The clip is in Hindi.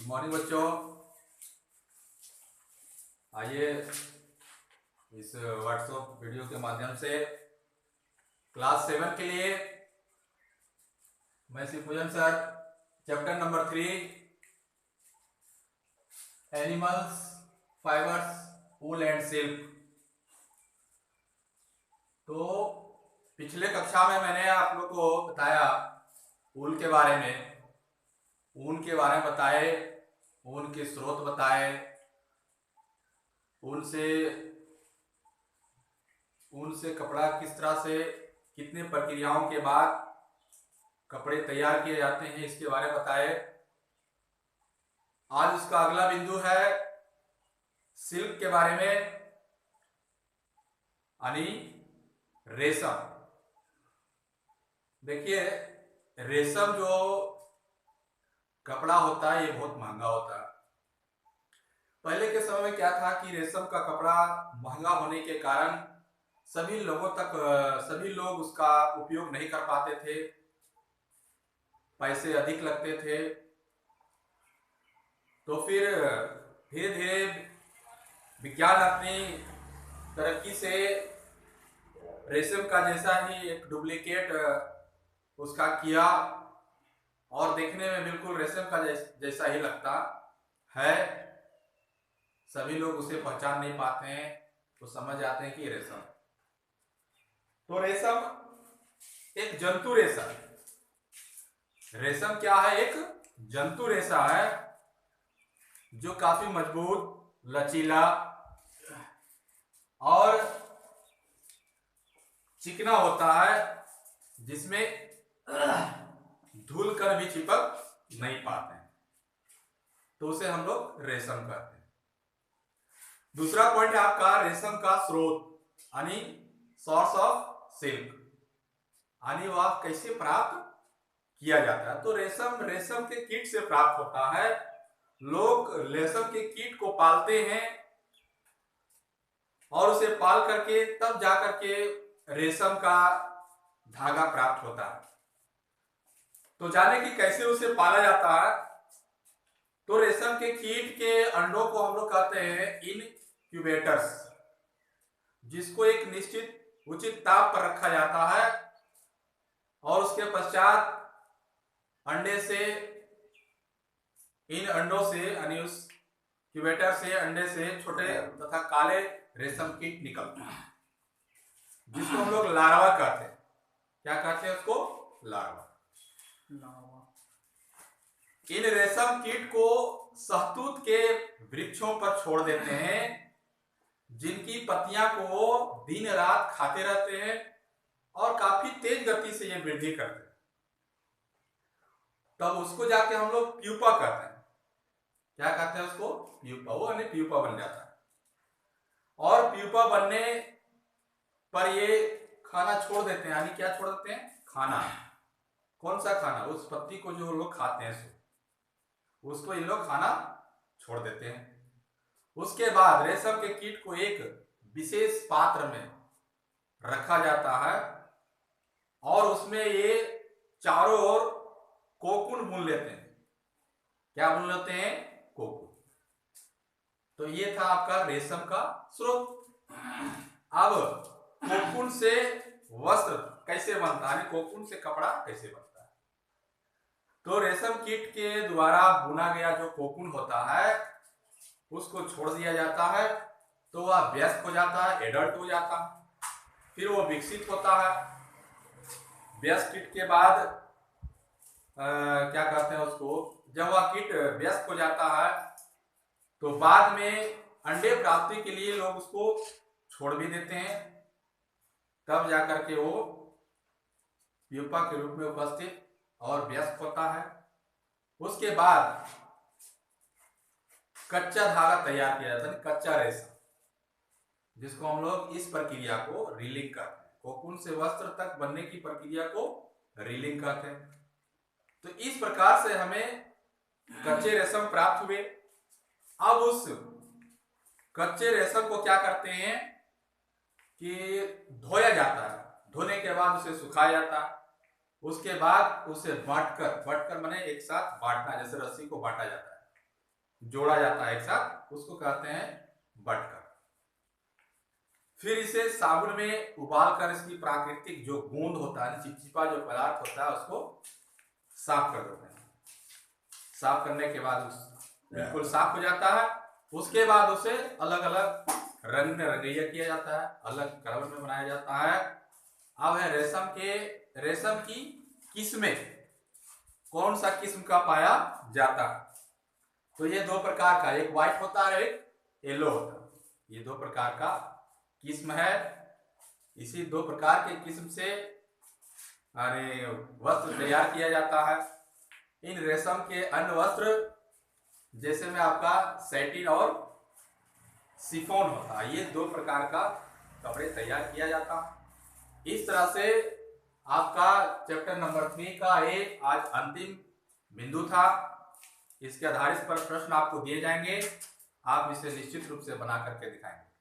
मॉर्निंग बच्चों, आइए इस व्हाट्सएप वीडियो के माध्यम से क्लास 7 के लिए मैं Shivpujan sir chapter number 3 animals, fibres, wool and silk. तो पिछले कक्षा में मैंने आप लोग को बताया ऊन के बारे में, ऊन के बारे में बताए, ऊन के स्रोत बताए, ऊन से कपड़ा किस तरह से कितने प्रक्रियाओं के बाद कपड़े तैयार किए जाते हैं इसके बारे में बताए। आज उसका अगला बिंदु है सिल्क के बारे में, यानी रेशम। देखिए, रेशम जो कपड़ा होता है ये बहुत महंगा होता है। पहले के समय में क्या था कि रेशम का कपड़ा महंगा होने के कारण सभी लोग उसका उपयोग नहीं कर पाते थे, पैसे अधिक लगते थे। तो फिर धीरे धीरे विज्ञान अपनी तरक्की से रेशम का जैसा ही एक डुप्लीकेट उसका किया और देखने में बिल्कुल रेशम का जैसा ही लगता है। सभी लोग उसे पहचान नहीं पाते हैं, तो समझ जाते हैं कि रेशम। तो रेशम एक जंतु रेशा है। रेशम क्या है? एक जंतु रेशा है जो काफी मजबूत, लचीला और चिकना होता है, जिसमें धूल कण भी चिपक नहीं पाते हैं, तो उसे हम लोग रेशम कहते हैं। दूसरा पॉइंट है आपका रेशम का स्रोत, यानी सोर्स ऑफ सिल्क, यानी वह कैसे प्राप्त किया जाता है। तो रेशम के कीट से प्राप्त होता है। लोग रेशम के कीट को पालते हैं और उसे पाल करके तब जाकर के रेशम का धागा प्राप्त होता है। तो जाने की कैसे उसे पाला जाता है। तो रेशम के कीट के अंडों को हम लोग कहते हैं इनक्यूबेटर्स, जिसको एक निश्चित उचित ताप पर रखा जाता है और उसके पश्चात इन अंडों से यानी उस क्यूबेटर से, अंडे से छोटे तथा काले रेशम कीट निकलते हैं, जिसको हम लोग लार्वा कहते हैं। क्या कहते हैं उसको? लार्वा। इन रेशम कीट को शहतूत के वृक्षों पर छोड़ देते हैं, जिनकी पत्तियां को दिन रात खाते रहते हैं और काफी तेज गति से ये वृद्धि करते हैं। तब उसको जाके हम लोग प्यूपा कहते हैं। क्या कहते हैं उसको? प्यूपा। वो यानी प्यूपा बन जाता है। और प्यूपा बनने पर ये खाना छोड़ देते हैं, यानी क्या छोड़ देते हैं? खाना। कौन सा खाना? उस पत्ती को जो लोग खाते हैं उसको इन लोग खाना छोड़ देते हैं। उसके बाद रेशम के कीट को एक विशेष पात्र में रखा जाता है और उसमें ये चारों ओर कोकून बुन लेते हैं। क्या बुन लेते हैं? कोकून। तो ये था आपका रेशम का स्रोत। अब कोकून से वस्त्र कैसे बनता है, कोकून से कपड़ा कैसे बनता है? तो रेशम कीट के द्वारा बुना गया जो कोकून होता है उसको छोड़ दिया जाता है, तो वह वयस्क हो जाता है, एडल्ट हो जाता है। फिर वो विकसित होता है। वयस्क कीट के बाद क्या कहते हैं उसको, जब वह कीट वयस्क हो जाता है तो बाद में अंडे प्राप्ति के लिए लोग उसको छोड़ भी देते हैं, तब जाकर के वो प्यूपा के रूप में उपस्थित और वयस्क होता है। उसके बाद कच्चा धागा तैयार किया जाता है, कच्चा रेशम, जिसको हम लोग इस प्रक्रिया को रीलिंग कहते हैं। कोकून से वस्त्र तक बनने की प्रक्रिया को रीलिंग कहते हैं। तो इस प्रकार से हमें कच्चे रेशम प्राप्त हुए। अब उस कच्चे रेशम को क्या करते हैं कि धोया जाता है। धोने के बाद उसे सुखाया जाता है। उसके बाद उसे बांटकर माने एक साथ बांटना, जैसे रस्सी को बांटा जाता है, जोड़ा जाता है एक साथ, उसको कहते हैं बटकर। फिर इसे साबुन में उबाल कर इसकी प्राकृतिक जो गूंद होता है, चिपचिपा जो पदार्थ होता है, उसको साफ कर देते हैं। साफ करने के बाद बिल्कुल साफ हो जाता है। उसके बाद उसे अलग अलग रंग में रंगैया किया जाता है, अलग कलर में बनाया जाता है। अब है रेशम की किस्में, कौन सा किस्म का पाया जाता है? तो ये दो प्रकार का, एक व्हाइट होता है, एक येलो होता है। ये दो प्रकार का किस्म है। इसी दो प्रकार के किस्म से वस्त्र तैयार किया जाता है। इन रेशम के अन्य वस्त्र जैसे में आपका सैटिन और शिफॉन होता है, ये दो प्रकार का कपड़े तैयार किया जाता है। इस तरह से आपका चैप्टर नंबर 3 का ये आज अंतिम बिंदु था। इसके आधारित पर प्रश्न आपको दिए जाएंगे, आप इसे निश्चित रूप से बना करके दिखाएंगे।